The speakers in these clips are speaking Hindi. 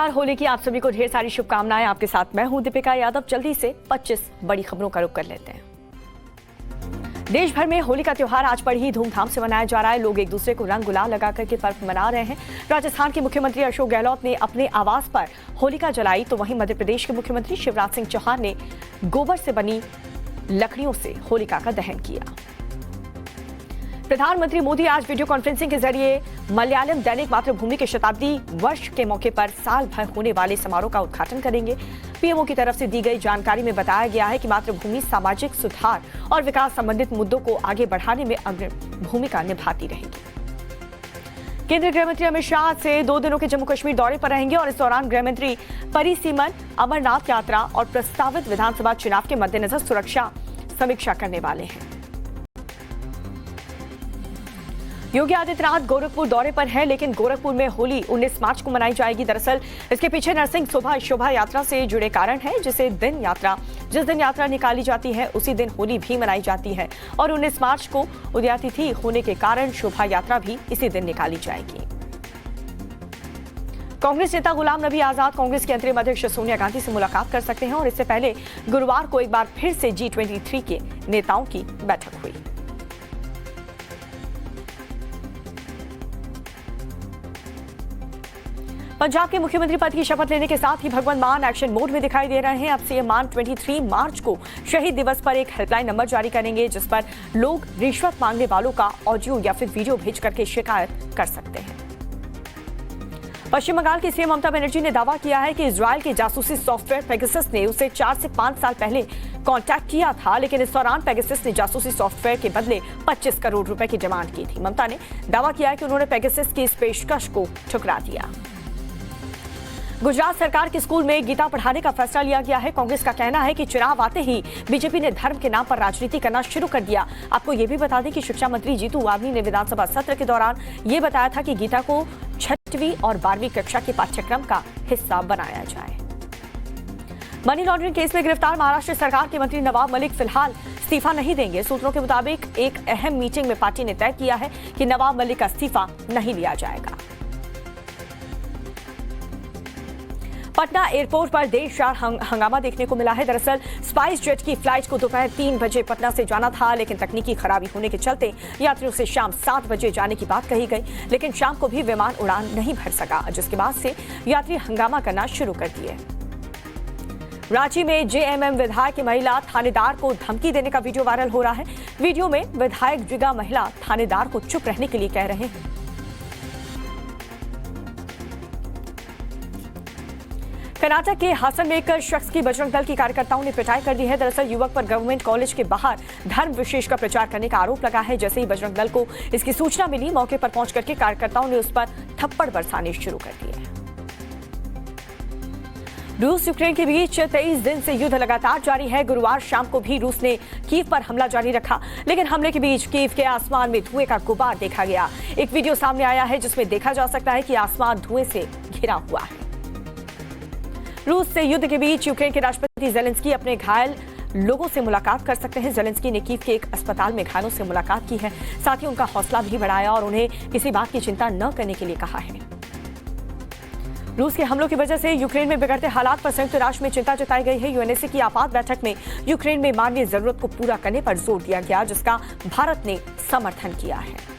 नमस्कार, होली की आप सभी को ढेर सारी शुभकामनाएं। आपके साथ मैं हूं दीपिका यादव। जल्दी से 25 बड़ी खबरों का रुख कर लेते हैं। देश भर में होली का त्योहार आज बड़ी ही धूमधाम से मनाया जा रहा है। लोग एक दूसरे को रंग गुलाल लगाकर के पर्व मना रहे हैं। राजस्थान के मुख्यमंत्री अशोक गहलोत ने अपने आवास पर होलिका जलाई, तो वहीं मध्य प्रदेश के मुख्यमंत्री शिवराज सिंह चौहान ने गोबर से बनी लकड़ियों से होलिका का दहन किया। प्रधानमंत्री मोदी आज वीडियो कॉन्फ्रेंसिंग के जरिए मलयालम दैनिक मातृभूमि के शताब्दी वर्ष के मौके पर साल भर होने वाले समारोह का उद्घाटन करेंगे। पीएमओ की तरफ से दी गई जानकारी में बताया गया है कि मातृभूमि सामाजिक सुधार और विकास संबंधित मुद्दों को आगे बढ़ाने में अग्रणी भूमिका निभाती रहेगी। केंद्रीय गृह मंत्री अमित शाह से 2 दिनों के जम्मू कश्मीर दौरे पर रहेंगे और इस दौरान गृह मंत्री परिसीमन अमरनाथ यात्रा और प्रस्तावित विधानसभा चुनाव के मद्देनजर सुरक्षा समीक्षा करने वाले हैं। योगी आदित्यनाथ गोरखपुर दौरे पर है, लेकिन गोरखपुर में होली 19 मार्च को मनाई जाएगी। दरअसल इसके पीछे नरसिंह शोभा यात्रा से जुड़े कारण है। जिस दिन यात्रा निकाली जाती है उसी दिन होली भी मनाई जाती है और 19 मार्च को उदयातिथि होने के कारण शोभा यात्रा भी इसी दिन निकाली जाएगी। कांग्रेस नेता गुलाम नबी आजाद कांग्रेस के अंतरिम अध्यक्ष सोनिया गांधी से मुलाकात कर सकते हैं और इससे पहले गुरुवार को एक बार फिर से G23 के नेताओं की बैठक हुई। पंजाब के मुख्यमंत्री पद की शपथ लेने के साथ ही भगवंत मान एक्शन मोड में दिखाई दे रहे हैं। अब सीएम मान 23 मार्च को शहीद दिवस पर एक हेल्पलाइन नंबर जारी करेंगे, जिस पर लोग रिश्वत मांगने वालों का ऑडियो या फिर वीडियो भेज करके शिकायत कर सकते हैं। पश्चिम बंगाल की सीएम ममता बनर्जी ने दावा किया है कि इजरायल के जासूसी सॉफ्टवेयर पेगासस ने उसे 4 से 5 साल पहले कांटेक्ट किया था, लेकिन इस दौरान पेगासस ने जासूसी सॉफ्टवेयर के बदले 25 करोड़ रुपए की डिमांड की थी। ममता ने दावा किया है कि उन्होंने पेगासस की इस पेशकश को ठुकरा दिया। गुजरात सरकार के स्कूल में गीता पढ़ाने का फैसला लिया गया है। कांग्रेस का कहना है कि चुनाव आते ही बीजेपी ने धर्म के नाम पर राजनीति करना शुरू कर दिया। आपको ये भी बता दें कि शिक्षा मंत्री जीतू वाघनी ने विधानसभा सत्र के दौरान ये बताया था कि गीता को 6वीं और 12वीं कक्षा के पाठ्यक्रम का हिस्सा बनाया जाए। मनी लॉन्ड्रिंग केस में गिरफ्तार महाराष्ट्र सरकार के मंत्री नवाब मलिक फिलहाल इस्तीफा नहीं देंगे। सूत्रों के मुताबिक एक अहम मीटिंग में पार्टी ने तय किया है कि नवाब मलिक का इस्तीफा नहीं लिया जाएगा। पटना एयरपोर्ट पर देर शाम हंगामा देखने को मिला है। दरअसल स्पाइस जेट की फ्लाइट को दोपहर 3 बजे पटना से जाना था, लेकिन तकनीकी खराबी होने के चलते यात्रियों से शाम 7 बजे जाने की बात कही गई, लेकिन शाम को भी विमान उड़ान नहीं भर सका, जिसके बाद से यात्री हंगामा करना शुरू कर दिए। रांची में जेएमएम विधायक की महिला थानेदार को धमकी देने का वीडियो वायरल हो रहा है। वीडियो में विधायक जिगा महिला थानेदार को चुप रहने के लिए कह रहे हैं। कर्नाटक के हासन में एक शख्स की बजरंग दल की कार्यकर्ताओं ने पिटाई कर दी है। दरअसल युवक पर गवर्नमेंट कॉलेज के बाहर धर्म विशेष का प्रचार करने का आरोप लगा है। जैसे ही बजरंग दल को इसकी सूचना मिली, मौके पर पहुंच करके कार्यकर्ताओं ने उस पर थप्पड़ बरसाने शुरू कर दिए। रूस यूक्रेन के बीच 23 दिन से युद्ध लगातार जारी है। गुरुवार शाम को भी रूस ने कीव पर हमला जारी रखा, लेकिन हमले के बीच कीव के आसमान में धुएं का गुबार देखा गया। एक वीडियो सामने आया है जिसमें देखा जा सकता है कि आसमान धुएं से घिरा हुआ है। रूस से युद्ध के बीच यूक्रेन के राष्ट्रपति जेलेंस्की अपने घायल लोगों से मुलाकात कर सकते हैं। जेलेंस्की ने कीव के एक अस्पताल में घायलों से मुलाकात की है, साथ ही उनका हौसला भी बढ़ाया और उन्हें किसी बात की चिंता न करने के लिए कहा है। रूस के हमलों की वजह से यूक्रेन में बिगड़ते हालात पर संयुक्त राष्ट्र में चिंता जताई गई है। यूएनएससी की आपात बैठक में यूक्रेन में मानवीय जरूरत को पूरा करने पर जोर दिया गया, जिसका भारत ने समर्थन किया है।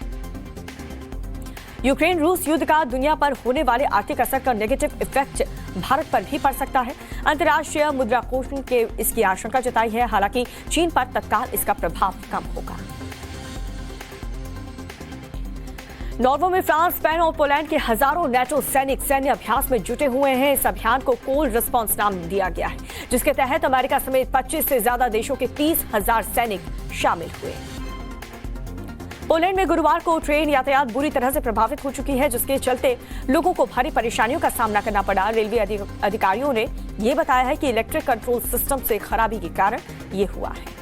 यूक्रेन रूस युद्ध का दुनिया पर होने वाले आर्थिक असर का नेगेटिव इफेक्ट भारत पर भी पड़ सकता है। अंतर्राष्ट्रीय मुद्रा कोष ने इसकी आशंका जताई है। हालांकि चीन पर तत्काल इसका प्रभाव कम होगा। नॉर्वे में फ्रांस, स्पेन और पोलैंड के हजारों नेटो सैनिक सैन्य अभ्यास में जुटे हुए हैं। इस अभियान को कोल्ड रिस्पांस नाम दिया गया है, जिसके तहत अमेरिका समेत 25 से ज्यादा देशों के 30,000 सैनिक शामिल हुए। पोलैंड में गुरुवार को ट्रेन यातायात बुरी तरह से प्रभावित हो चुकी है, जिसके चलते लोगों को भारी परेशानियों का सामना करना पड़ा। रेलवे अधिकारियों ने यह बताया है कि इलेक्ट्रिक कंट्रोल सिस्टम से खराबी के कारण ये हुआ है।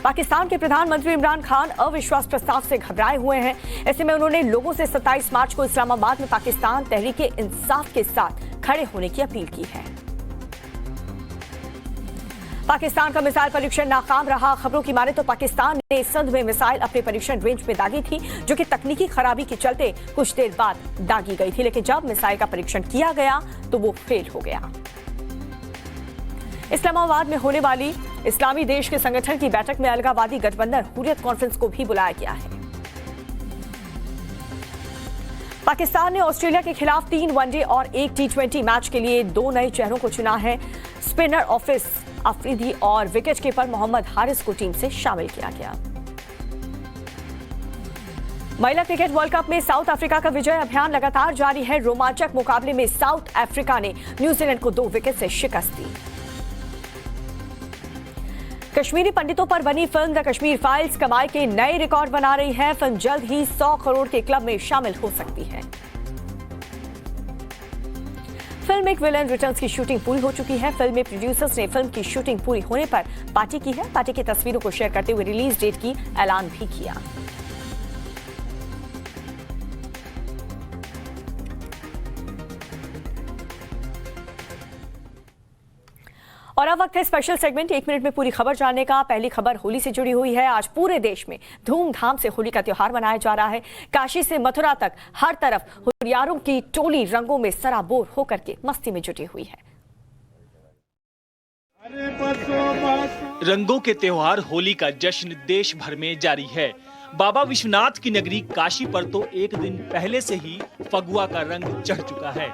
पाकिस्तान के प्रधानमंत्री इमरान खान अविश्वास प्रस्ताव से घबराए हुए हैं। ऐसे में उन्होंने लोगों से 27 मार्च को इस्लामाबाद में पाकिस्तान तहरीके इंसाफ के साथ खड़े होने की अपील की है। पाकिस्तान का मिसाइल परीक्षण नाकाम रहा। खबरों की माने तो पाकिस्तान ने सिंध में मिसाइल अपने परीक्षण रेंज में दागी थी, जो कि तकनीकी खराबी के चलते कुछ देर बाद दागी गई थी, लेकिन जब मिसाइल का परीक्षण किया गया तो वो फेल हो गया। इस्लामाबाद में होने वाली इस्लामी देश के संगठन की बैठक में अलगावादी गठबंधन हुर्रियत कॉन्फ्रेंस को भी बुलाया गया है। पाकिस्तान ने ऑस्ट्रेलिया के खिलाफ 3 वनडे और 1 T20 मैच के लिए 2 नए चेहरों को चुना है। स्पिनर हाफिज अफरीदी और विकेट कीपर मोहम्मद हारिस को टीम से शामिल किया गया। महिला क्रिकेट वर्ल्ड कप में साउथ अफ्रीका का विजय अभियान लगातार जारी है। रोमांचक मुकाबले में साउथ अफ्रीका ने न्यूजीलैंड को 2 विकेट से शिकस्त दी। कश्मीरी पंडितों पर बनी फिल्म द कश्मीर फाइल्स कमाई के नए रिकॉर्ड बना रही है। फिल्म जल्द ही 100 करोड़ के क्लब में शामिल हो सकती है। फिल्म एक विलन रिटर्न्स की शूटिंग पूरी हो चुकी है। फिल्म में प्रोड्यूसर्स ने फिल्म की शूटिंग पूरी होने पर पार्टी की है। पार्टी की तस्वीरों को शेयर करते हुए रिलीज डेट की ऐलान भी किया। और अब वक्त है स्पेशल सेगमेंट 1 मिनट में पूरी खबर जानने का। पहली खबर होली से जुड़ी हुई है। आज पूरे देश में धूमधाम से होली का त्योहार मनाया जा रहा है। काशी से मथुरा तक हर तरफ हुरियारों की टोली रंगों में सराबोर होकर के मस्ती में जुटी हुई है। रंगों के त्योहार होली का जश्न देश भर में जारी है। बाबा विश्वनाथ की नगरी काशी पर तो एक दिन पहले से ही फगुआ का रंग चढ़ चुका है।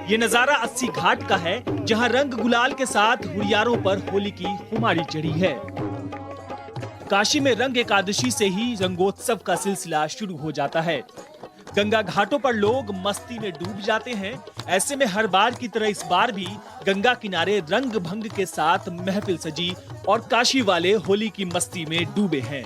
ये नजारा 80 घाट का है, जहां रंग गुलाल के साथ हुरियारों पर होली की खुमारी चढ़ी है। काशी में रंग एकादशी से ही रंगोत्सव का सिलसिला शुरू हो जाता है। गंगा घाटों पर लोग मस्ती में डूब जाते हैं। ऐसे में हर बार की तरह इस बार भी गंगा किनारे रंग भंग के साथ महफिल सजी और काशी वाले होली की मस्ती में डूबे हैं।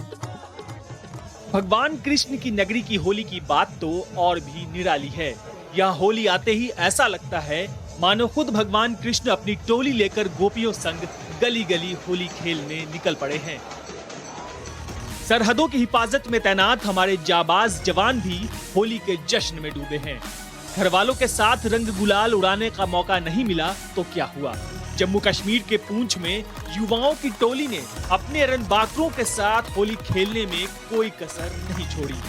भगवान कृष्ण की नगरी की होली की बात तो और भी निराली है। यहाँ होली आते ही ऐसा लगता है मानो खुद भगवान कृष्ण अपनी टोली लेकर गोपियों संग गली गली होली खेलने निकल पड़े हैं। सरहदों की हिफाजत में तैनात हमारे जाबाज जवान भी होली के जश्न में डूबे हैं। घर वालों के साथ रंग गुलाल उड़ाने का मौका नहीं मिला तो क्या हुआ। जम्मू कश्मीर के पूंछ में युवाओं की टोली ने अपने रणबांकुरों के साथ होली खेलने में कोई कसर नहीं छोड़ी।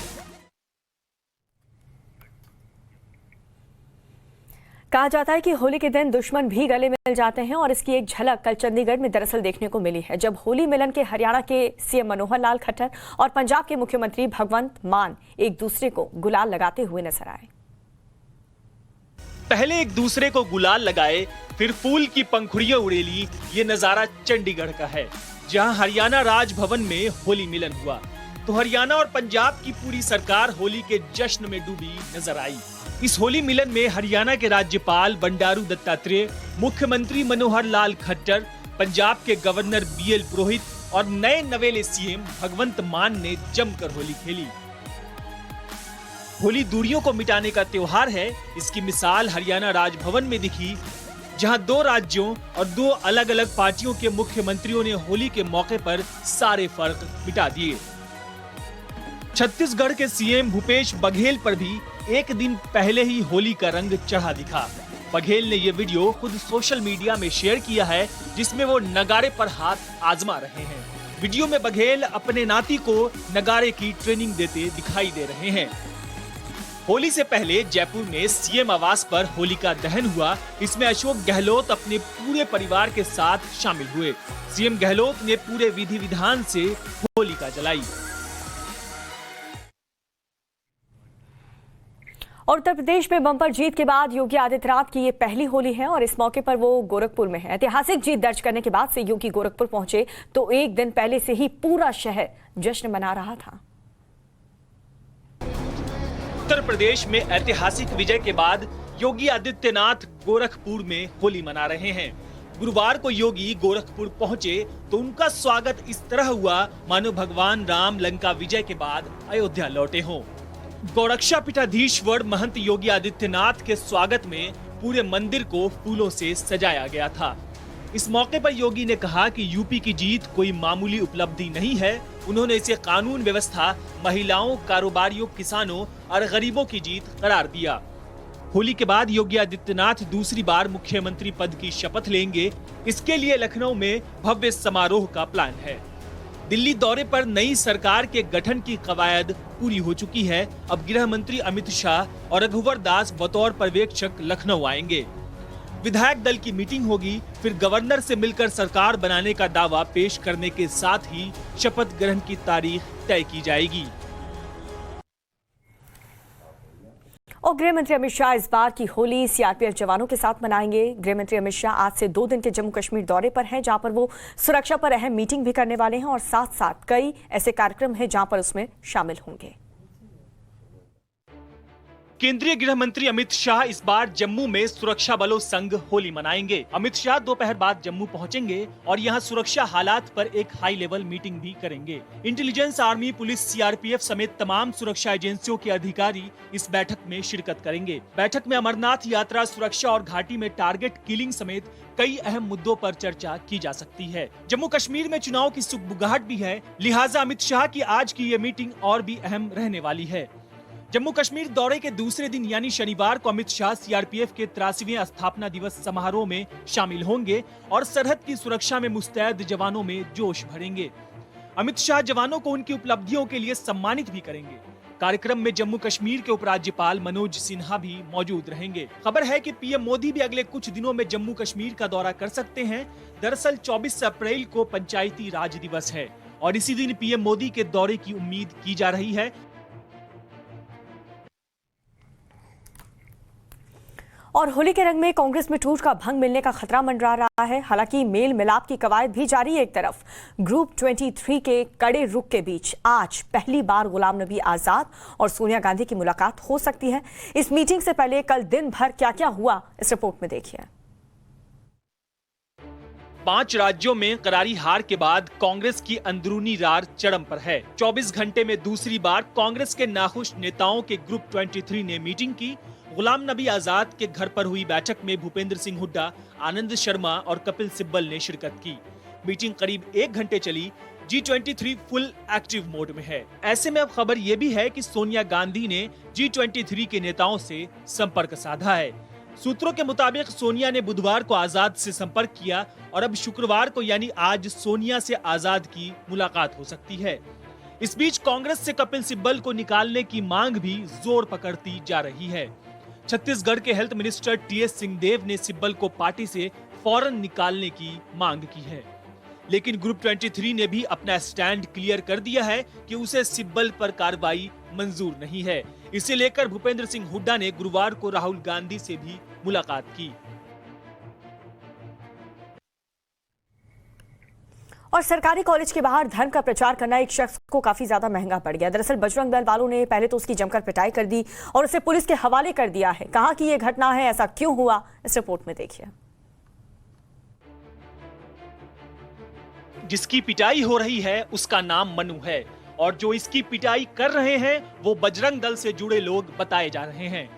कहा जाता है कि होली के दिन दुश्मन भी गले मिल जाते हैं और इसकी एक झलक कल चंडीगढ़ में दरअसल देखने को मिली है, जब होली मिलन के हरियाणा के सीएम मनोहर लाल खट्टर और पंजाब के मुख्यमंत्री भगवंत मान एक दूसरे को गुलाल लगाते हुए नजर आए। पहले एक दूसरे को गुलाल लगाए, फिर फूल की पंखुड़ियां उड़ेली। ये नजारा चंडीगढ़ का है, जहां हरियाणा राजभवन में होली मिलन हुआ तो हरियाणा और पंजाब की पूरी सरकार होली के जश्न में डूबी नजर आई। इस होली मिलन में हरियाणा के राज्यपाल बंडारू दत्तात्रेय, मुख्यमंत्री मनोहर लाल खट्टर, पंजाब के गवर्नर BL पुरोहित और नए नवेले सीएम भगवंत मान ने जमकर होली खेली। होली दूरियों को मिटाने का त्योहार है। इसकी मिसाल हरियाणा राजभवन में दिखी, जहां 2 राज्यों और 2 अलग अलग पार्टियों के मुख्यमंत्रियों ने होली के मौके पर सारे फर्क मिटा दिए। छत्तीसगढ़ के सीएम भूपेश बघेल पर भी एक दिन पहले ही होली का रंग चढ़ा दिखा। बघेल ने ये वीडियो खुद सोशल मीडिया में शेयर किया है, जिसमें वो नगारे पर हाथ आजमा रहे हैं। वीडियो में बघेल अपने नाती को नगारे की ट्रेनिंग देते दिखाई दे रहे हैं। होली से पहले जयपुर में सीएम आवास पर होली का दहन हुआ। इसमें अशोक गहलोत अपने पूरे परिवार के साथ शामिल हुए। सीएम गहलोत ने पूरे विधि विधान से होली का जलाई। और उत्तर प्रदेश में बम्पर जीत के बाद योगी आदित्यनाथ की ये पहली होली है और इस मौके पर वो गोरखपुर में है। ऐतिहासिक जीत दर्ज करने के बाद से योगी गोरखपुर पहुंचे तो एक दिन पहले से ही पूरा शहर जश्न मना रहा था। उत्तर प्रदेश में ऐतिहासिक विजय के बाद योगी आदित्यनाथ गोरखपुर में होली मना रहे हैं। गुरुवार को योगी गोरखपुर पहुंचे तो उनका स्वागत इस तरह हुआ मानो भगवान राम लंका विजय के बाद अयोध्या लौटे हों। गौरक्षा पीठाधीश्वर महंत योगी आदित्यनाथ के स्वागत में पूरे मंदिर को फूलों से सजाया गया था। इस मौके पर योगी ने कहा कि यूपी की जीत कोई मामूली उपलब्धि नहीं है। उन्होंने इसे कानून व्यवस्था, महिलाओं, कारोबारियों, किसानों और गरीबों की जीत करार दिया। होली के बाद योगी आदित्यनाथ दूसरी बार मुख्यमंत्री पद की शपथ लेंगे। इसके लिए लखनऊ में भव्य समारोह का प्लान है। दिल्ली दौरे पर नई सरकार के गठन की कवायद पूरी हो चुकी है। अब गृह मंत्री अमित शाह और रघुवर दास बतौर पर्यवेक्षक लखनऊ आएंगे। विधायक दल की मीटिंग होगी, फिर गवर्नर से मिलकर सरकार बनाने का दावा पेश करने के साथ ही शपथ ग्रहण की तारीख तय की जाएगी। और गृह मंत्री अमित शाह इस बार की होली सीआरपीएफ जवानों के साथ मनाएंगे। गृह मंत्री अमित शाह आज से 2 दिन के जम्मू कश्मीर दौरे पर हैं, जहां पर वो सुरक्षा पर अहम मीटिंग भी करने वाले हैं और साथ साथ कई ऐसे कार्यक्रम हैं जहां पर उसमें शामिल होंगे। केंद्रीय गृह मंत्री अमित शाह इस बार जम्मू में सुरक्षा बलों संग होली मनाएंगे। अमित शाह दोपहर बाद जम्मू पहुंचेंगे और यहां सुरक्षा हालात पर एक हाई लेवल मीटिंग भी करेंगे। इंटेलिजेंस, आर्मी, पुलिस, सीआरपीएफ समेत तमाम सुरक्षा एजेंसियों के अधिकारी इस बैठक में शिरकत करेंगे। बैठक में अमरनाथ यात्रा सुरक्षा और घाटी में टारगेट किलिंग समेत कई अहम मुद्दों पर चर्चा की जा सकती है। जम्मू कश्मीर में चुनाव की सुगबुगाहट भी है, लिहाजा अमित शाह की आज की ये मीटिंग और भी अहम रहने वाली है। जम्मू कश्मीर दौरे के दूसरे दिन यानी शनिवार को अमित शाह सीआरपीएफ के 83वें स्थापना दिवस समारोह में शामिल होंगे और सरहद की सुरक्षा में मुस्तैद जवानों में जोश भरेंगे। अमित शाह जवानों को उनकी उपलब्धियों के लिए सम्मानित भी करेंगे। कार्यक्रम में जम्मू कश्मीर के उपराज्यपाल मनोज सिन्हा भी मौजूद रहेंगे। खबर है कि पीएम मोदी भी अगले कुछ दिनों में जम्मू कश्मीर का दौरा कर सकते हैं। दरअसल 24 अप्रैल को पंचायती राज दिवस है और इसी दिन पीएम मोदी के दौरे की उम्मीद की जा रही है। और होली के रंग में कांग्रेस में टूट का भंग मिलने का खतरा मंडरा रहा है। हालांकि मेल मिलाप की कवायद भी जारी है। एक तरफ ग्रुप 23 के कड़े रुख के बीच आज पहली बार गुलाम नबी आजाद और सोनिया गांधी की मुलाकात हो सकती है। इस मीटिंग से पहले कल दिन भर क्या क्या हुआ, इस रिपोर्ट में देखिए। 5 राज्यों में करारी हार के बाद कांग्रेस की अंदरूनी रार चरम पर है। 24 घंटे में दूसरी बार कांग्रेस के नाखुश नेताओं के ग्रुप 23 ने मीटिंग की। गुलाम नबी आजाद के घर पर हुई बैठक में भूपेंद्र सिंह हुड्डा, आनंद शर्मा और कपिल सिब्बल ने शिरकत की। मीटिंग करीब 1 घंटे चली। G23 फुल एक्टिव मोड में है। ऐसे में अब खबर ये भी है कि सोनिया गांधी ने G23 के नेताओं से संपर्क साधा है। सूत्रों के मुताबिक सोनिया ने बुधवार को आजाद से संपर्क किया और अब शुक्रवार को यानी आज सोनिया से आजाद की मुलाकात हो सकती है। इस बीच कांग्रेस से कपिल सिब्बल को निकालने की मांग भी जोर पकड़ती जा रही है। छत्तीसगढ़ के हेल्थ मिनिस्टर टीएस सिंहदेव ने सिब्बल को पार्टी से फौरन निकालने की मांग की है, लेकिन ग्रुप 23 ने भी अपना स्टैंड क्लियर कर दिया है कि उसे सिब्बल पर कार्रवाई मंजूर नहीं है। इसे लेकर भूपेंद्र सिंह हुड्डा ने गुरुवार को राहुल गांधी से भी मुलाकात की। और सरकारी कॉलेज के बाहर धर्म का प्रचार करना एक शख्स को काफी ज्यादा महंगा पड़ गया। दरअसल बजरंग दल वालों ने पहले तो उसकी जमकर पिटाई कर दी और उसे पुलिस के हवाले कर दिया है। कहां की ये घटना है, ऐसा क्यों हुआ, इस रिपोर्ट में देखिए। जिसकी पिटाई हो रही है उसका नाम मनु है और जो इसकी पिटाई कर रहे हैं वो बजरंग दल से जुड़े लोग बताए जा रहे हैं।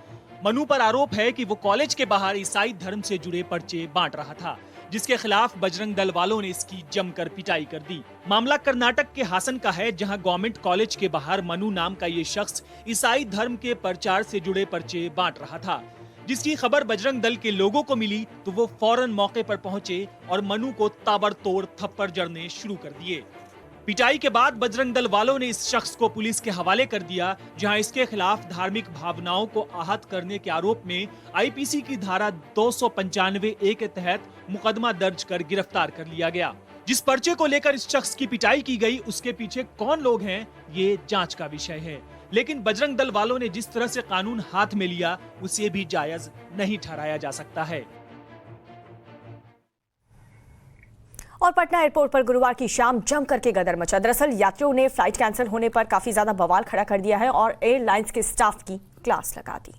मनु पर आरोप है कि वो कॉलेज के बाहर ईसाई धर्म से जुड़े पर्चे बांट रहा था, जिसके खिलाफ बजरंग दल वालों ने इसकी जमकर पिटाई कर दी। मामला कर्नाटक के हासन का है, जहां गवर्नमेंट कॉलेज के बाहर मनु नाम का ये शख्स ईसाई धर्म के प्रचार से जुड़े पर्चे बांट रहा था। जिसकी खबर बजरंग दल के लोगों को मिली तो वो फौरन मौके पर पहुंचे और मनु को ताबड़तोड़ थप्पड़ जड़ने शुरू कर दिए। पिटाई के बाद बजरंग दल वालों ने इस शख्स को पुलिस के हवाले कर दिया, जहां इसके खिलाफ धार्मिक भावनाओं को आहत करने के आरोप में आईपीसी की धारा 295A के तहत मुकदमा दर्ज कर गिरफ्तार कर लिया गया। जिस पर्चे को लेकर इस शख्स की पिटाई की गई उसके पीछे कौन लोग हैं ये जांच का विषय है, लेकिन बजरंग दल वालों ने जिस तरह से कानून हाथ में लिया उसे भी जायज नहीं ठहराया जा सकता है। और पटना एयरपोर्ट पर गुरुवार की शाम जम करके गदर मचा। दरअसल यात्रियों ने फ्लाइट कैंसिल होने पर काफी ज्यादा बवाल खड़ा कर दिया है और एयरलाइंस के स्टाफ की क्लास लगा दी।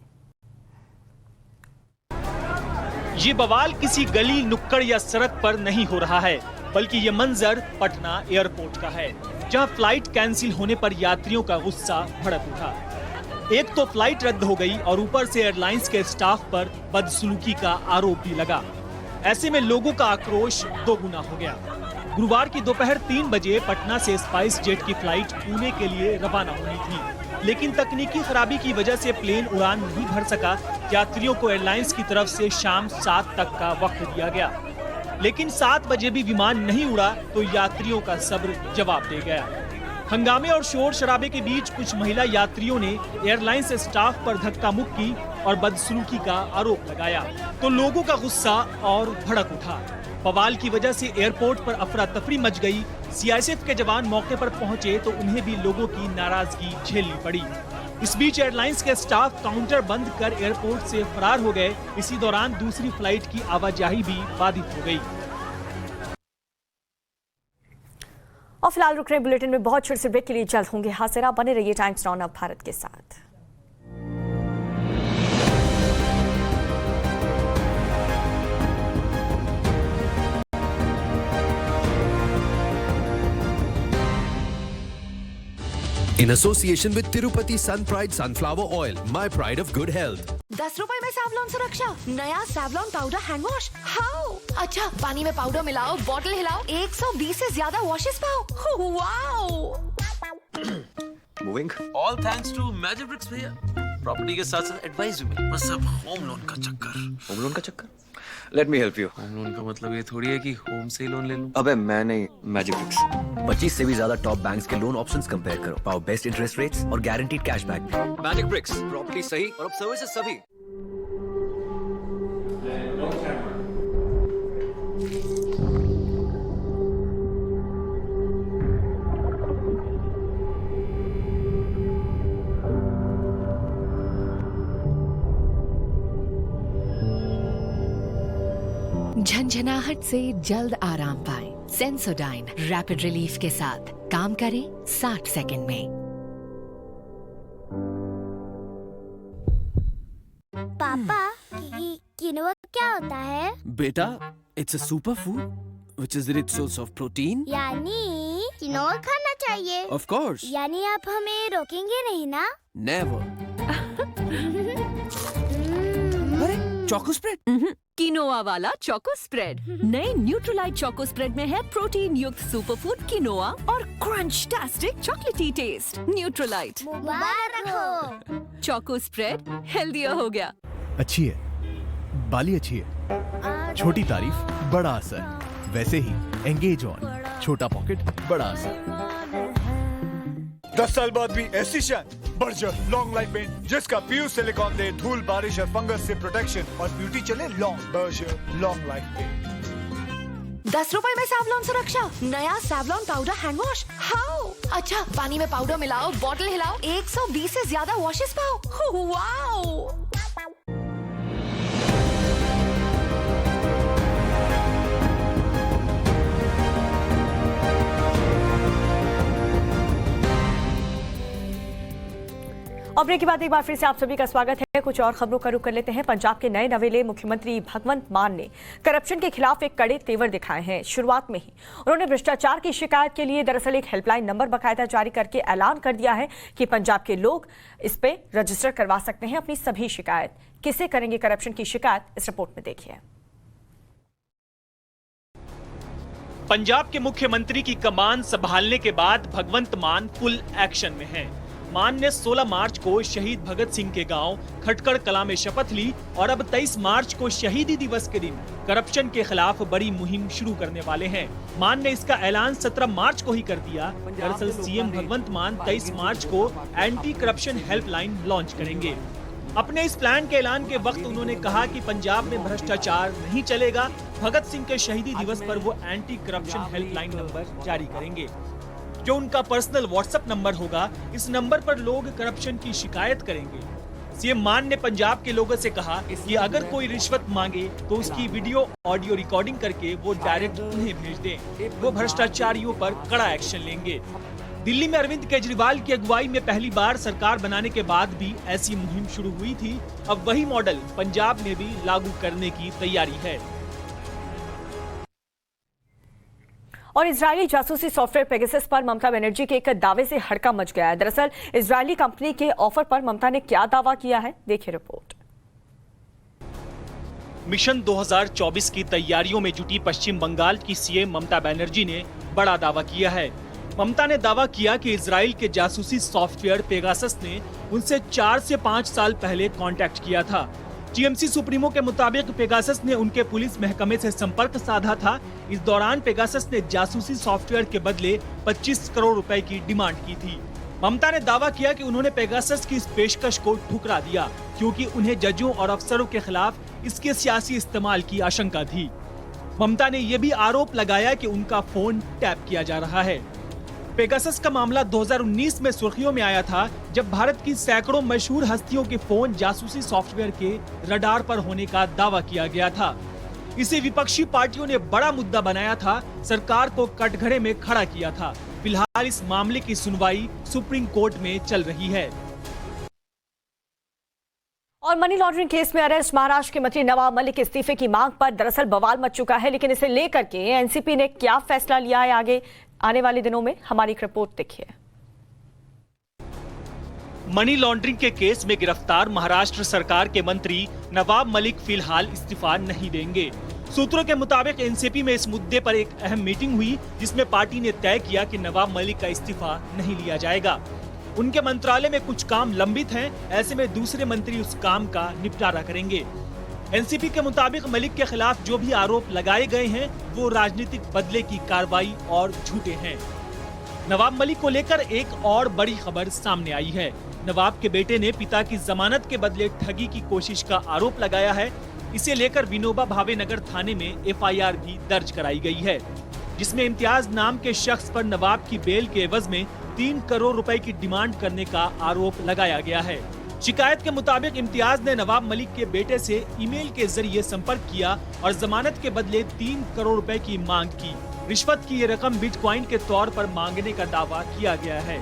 ये बवाल किसी गली, नुक्कड़ या सड़क पर नहीं हो रहा है, बल्कि ये मंजर पटना एयरपोर्ट का है, जहां फ्लाइट कैंसिल होने पर यात्रियों का गुस्सा भड़क उठा। एक तो फ्लाइट रद्द हो गई और ऊपर से एयरलाइंस के स्टाफ पर बदसलूकी का आरोप भी लगा। ऐसे में लोगों का आक्रोश दोगुना हो गया। गुरुवार की दोपहर 3 बजे पटना से स्पाइस जेट की फ्लाइट पुणे के लिए रवाना होनी थी। लेकिन तकनीकी खराबी की वजह से प्लेन उड़ान नहीं भर सका। यात्रियों को एयरलाइंस की तरफ से शाम 7 तक का वक्त दिया गया, लेकिन 7 बजे भी विमान नहीं उड़ा तो यात्रियों का सब्र जवाब दे गया। हंगामे और शोर शराबे के बीच कुछ महिला यात्रियों ने एयरलाइंस स्टाफ पर धक्का मुक्की और बदसलूकी का आरोप लगाया, तो लोगों का गुस्सा और भड़क उठा। बवाल की वजह से एयरपोर्ट पर अफरा तफरी मच गई। सीआईएसएफ के जवान मौके पर पहुंचे तो उन्हें भी लोगों की नाराजगी झेलनी पड़ी। इस बीच एयरलाइंस के स्टाफ काउंटर बंद कर एयरपोर्ट से फरार हो गए। इसी दौरान दूसरी फ्लाइट की आवाजाही भी बाधित हो गई। और फिलहाल रुक रहे बुलेटिन में बहुत छोटे से ब्रेक के लिए जल्द होंगे हाजिर। आप बने रहिए टाइम्स नाउ अब भारत के साथ। In association with Tirupati Sun Pride Sunflower Oil, my pride of good health. 10 रुपए में सैवलॉन सुरक्षा, नया Savlon powder hand wash. How अच्छा, पानी में पाउडर मिलाओ, बॉटल हिलाओ, 120 से ज्यादा वॉशेस पाओ। Wow. Moving all thanks to Magic Bricks भैया। प्रॉपर्टी के साथ साथ एडवाइस भी मिली, बस अब होम लोन का चक्कर। होम लोन का चक्कर? Let me help you. Home loan का मतलब ये थोड़ी है कि होम से ही लोन ले लूं। अबे मैं नहीं, मैजिक ब्रिक्स। 25 से भी ज्यादा टॉप बैंक्स के लोन ऑप्शंस कंपेयर करो, पाओ बेस्ट इंटरेस्ट रेट्स और guaranteed cashback. Magic Bricks, property सही और अब सर्विसेज सभी। झंझनाहट से जल्द आराम पाएं। सेंसोडाइन रैपिड रिलीफ के साथ काम करें 60 सेकंड में। पापा, किनोआ क्या होता है? बेटा, it's a superfood which is rich source of protein. यानी किनोआ खाना चाहिए? Of course. यानी आप हमें रोकेंगे नहीं ना? Never. अरे, चोको स्प्रेड? किनोआ वाला चोको स्प्रेड। नए न्यूट्रोलाइट चोको स्प्रेड में है प्रोटीन युक्त सुपरफूड किनोआ और क्रंचटास्टिक चॉकलेटी टेस्ट। न्यूट्रोलाइट मुबारक हो। चोको स्प्रेड हेल्दियर हो गया। अच्छी है, बाली अच्छी है, छोटी तारीफ बड़ा असर। वैसे ही एंगेज ऑन, छोटा पॉकेट बड़ा असर। 10 साल बाद भी ऐसी शान। बर्जर लॉन्ग लाइफ पेंट, जिसका पीयू सिलिकॉन दे धूल, बारिश और फंगस से प्रोटेक्शन और ब्यूटी चले long. Berger long life paint. 10 रुपए में सैवलॉन सुरक्षा, नया Savlon powder hand wash. How अच्छा, पानी में पाउडर मिलाओ, बॉटल हिलाओ, 120 से ज्यादा वॉशेस पाओ। वाओ। और ब्रेक के बाद एक बार फिर से आप सभी का स्वागत है। कुछ और खबरों का रुख कर लेते हैं। पंजाब के नए नवेले मुख्यमंत्री भगवंत मान ने करप्शन के खिलाफ एक कड़े तेवर दिखाए हैं। शुरुआत में ही उन्होंने भ्रष्टाचार की शिकायत के लिए दरअसल एक हेल्पलाइन नंबर बाकायदा जारी करके ऐलान कर दिया है कि पंजाब के लोग इस पे रजिस्टर करवा सकते हैं अपनी सभी शिकायत। किसे करेंगे करप्शन की शिकायत, इस रिपोर्ट में देखिए। पंजाब के मुख्यमंत्री की कमान संभालने के बाद भगवंत मान फुल एक्शन में हैं। मान ने 16 मार्च को शहीद भगत सिंह के गांव खटकड़ कला में शपथ ली और अब 23 मार्च को शहीदी दिवस के दिन करप्शन के खिलाफ बड़ी मुहिम शुरू करने वाले हैं। मान ने इसका ऐलान 17 मार्च को ही कर दिया। दरअसल सीएम भगवंत मान 23 मार्च को एंटी करप्शन हेल्पलाइन लॉन्च करेंगे। अपने इस प्लान के ऐलान के वक्त उन्होंने कहा कि पंजाब में भ्रष्टाचार नहीं चलेगा। भगत सिंह के शहीदी दिवस पर वो एंटी करप्शन हेल्पलाइन नंबर जारी करेंगे, जो उनका पर्सनल व्हाट्सएप नंबर होगा। इस नंबर पर लोग करप्शन की शिकायत करेंगे। सीएम मान ने पंजाब के लोगों से कहा कि अगर कोई रिश्वत मांगे तो उसकी वीडियो ऑडियो रिकॉर्डिंग करके वो डायरेक्ट उन्हें भेज दें। वो भ्रष्टाचारियों पर कड़ा एक्शन लेंगे। दिल्ली में अरविंद केजरीवाल की अगुवाई में पहली बार सरकार बनाने के बाद भी ऐसी मुहिम शुरू हुई थी। अब वही मॉडल पंजाब में भी लागू करने की तैयारी है। और इजरायली जासूसी सॉफ्टवेयर पेगासस पर ममता बनर्जी के एक दावे से हड़कंप मच गया है। दरअसल इजरायली कंपनी के ऑफर पर ममता ने क्या दावा किया है, देखिए रिपोर्ट। मिशन 2024 की तैयारियों में जुटी पश्चिम बंगाल की सीएम ममता बनर्जी ने बड़ा दावा किया है। ममता ने दावा किया कि इजराइल के जासूसी सॉफ्टवेयर पेगासस ने उनसे 4 से 5 साल पहले कांटेक्ट किया था। टीएमसी सुप्रीमो के मुताबिक पेगासस ने उनके पुलिस महकमे से संपर्क साधा था। इस दौरान पेगासस ने जासूसी सॉफ्टवेयर के बदले 25 करोड़ रुपए की डिमांड की थी। ममता ने दावा किया कि उन्होंने पेगासस की इस पेशकश को ठुकरा दिया क्योंकि उन्हें जजों और अफसरों के खिलाफ इसके सियासी इस्तेमाल की आशंका थी। ममता ने यह भी आरोप लगाया कि उनका फोन टैप किया जा रहा है। पेगासस का मामला 2019 में सुर्खियों में आया था जब भारत की सैकड़ों मशहूर हस्तियों के फोन जासूसी सॉफ्टवेयर के रडार पर होने का दावा किया गया था। इसे विपक्षी पार्टियों ने बड़ा मुद्दा बनाया था, सरकार को कटघरे में खड़ा किया था। फिलहाल इस मामले की सुनवाई सुप्रीम कोर्ट में चल रही है। और मनी लॉन्ड्रिंग केस में अरेस्ट महाराष्ट्र के मंत्री नवाब मलिक के इस्तीफे की मांग पर दरअसल बवाल मच चुका है, लेकिन इसे लेकर के एनसीपी ने क्या फैसला लिया है आगे आने वाले दिनों में, हमारी एक रिपोर्ट देखिए। मनी लॉन्ड्रिंग के केस में गिरफ्तार महाराष्ट्र सरकार के मंत्री नवाब मलिक फिलहाल इस्तीफा नहीं देंगे। सूत्रों के मुताबिक एनसीपी में इस मुद्दे पर एक अहम मीटिंग हुई जिसमें पार्टी ने तय किया कि नवाब मलिक का इस्तीफा नहीं लिया जाएगा। उनके मंत्रालय में कुछ काम लंबित हैं, ऐसे में दूसरे मंत्री उस काम का निपटारा करेंगे। एनसीपी के मुताबिक मलिक के खिलाफ जो भी आरोप लगाए गए हैं वो राजनीतिक बदले की कार्रवाई और झूठे हैं। नवाब मलिक को लेकर एक और बड़ी खबर सामने आई है। नवाब के बेटे ने पिता की जमानत के बदले ठगी की कोशिश का आरोप लगाया है। इसे लेकर विनोबा भावे नगर थाने में एफआईआर भी दर्ज कराई गई है, जिसमें इम्तियाज नाम के शख्स पर नवाब की बेल के एवज में 3 करोड़ रुपए की डिमांड करने का आरोप लगाया गया है। शिकायत के मुताबिक इम्तियाज ने नवाब मलिक के बेटे से ईमेल के जरिए संपर्क किया और जमानत के बदले 3 करोड़ रुपए की मांग की। रिश्वत की ये रकम बिटकॉइन के तौर पर मांगने का दावा किया गया है।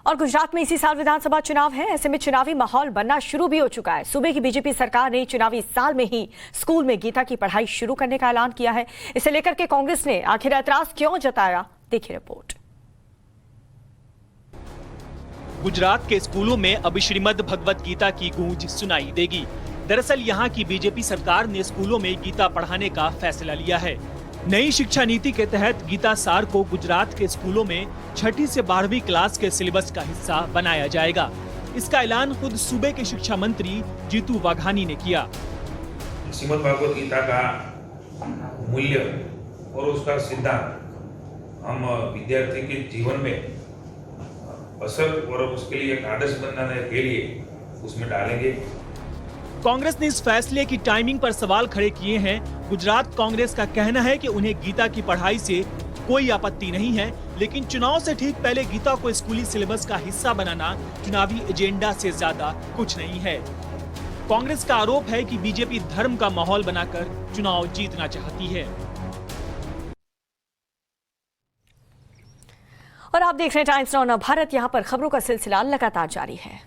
और गुजरात में इसी साल विधानसभा चुनाव है, ऐसे में चुनावी माहौल बनना शुरू भी हो चुका है। सूबे की बीजेपी सरकार ने चुनावी साल में ही स्कूल में गीता की पढ़ाई शुरू करने का ऐलान किया है। इसे लेकर के कांग्रेस ने आखिर ऐतराज क्यों जताया, देखिए रिपोर्ट। गुजरात के स्कूलों में अब श्रीमद् भगवत गीता की गूंज सुनाई देगी। दरअसल यहाँ की बीजेपी सरकार ने स्कूलों में गीता पढ़ाने का फैसला लिया है। नई शिक्षा नीति के तहत गीता सार को गुजरात के स्कूलों में 6ठी से 12वीं क्लास के सिलेबस का हिस्सा बनाया जाएगा। इसका ऐलान खुद सूबे के शिक्षा मंत्री जीतू वाघानी ने किया। श्रीमद् भगवत गीता का मूल्य और उसका सिद्धांत हम विद्यार्थी के जीवन में असर और उसके लिए एक आदर्श बनाने के लिए उसमें डालेंगे। कांग्रेस ने इस फैसले की टाइमिंग पर सवाल खड़े किए हैं। गुजरात कांग्रेस का कहना है कि उन्हें गीता की पढ़ाई से कोई आपत्ति नहीं है, लेकिन चुनाव से ठीक पहले गीता को स्कूली सिलेबस का हिस्सा बनाना चुनावी एजेंडा से ज्यादा कुछ नहीं है। कांग्रेस का आरोप है कि बीजेपी धर्म का माहौल बनाकर चुनाव जीतना चाहती है। और आप देख रहे हैं टाइम्स नाउ भारत, यहाँ पर खबरों का सिलसिला लगातार जारी है।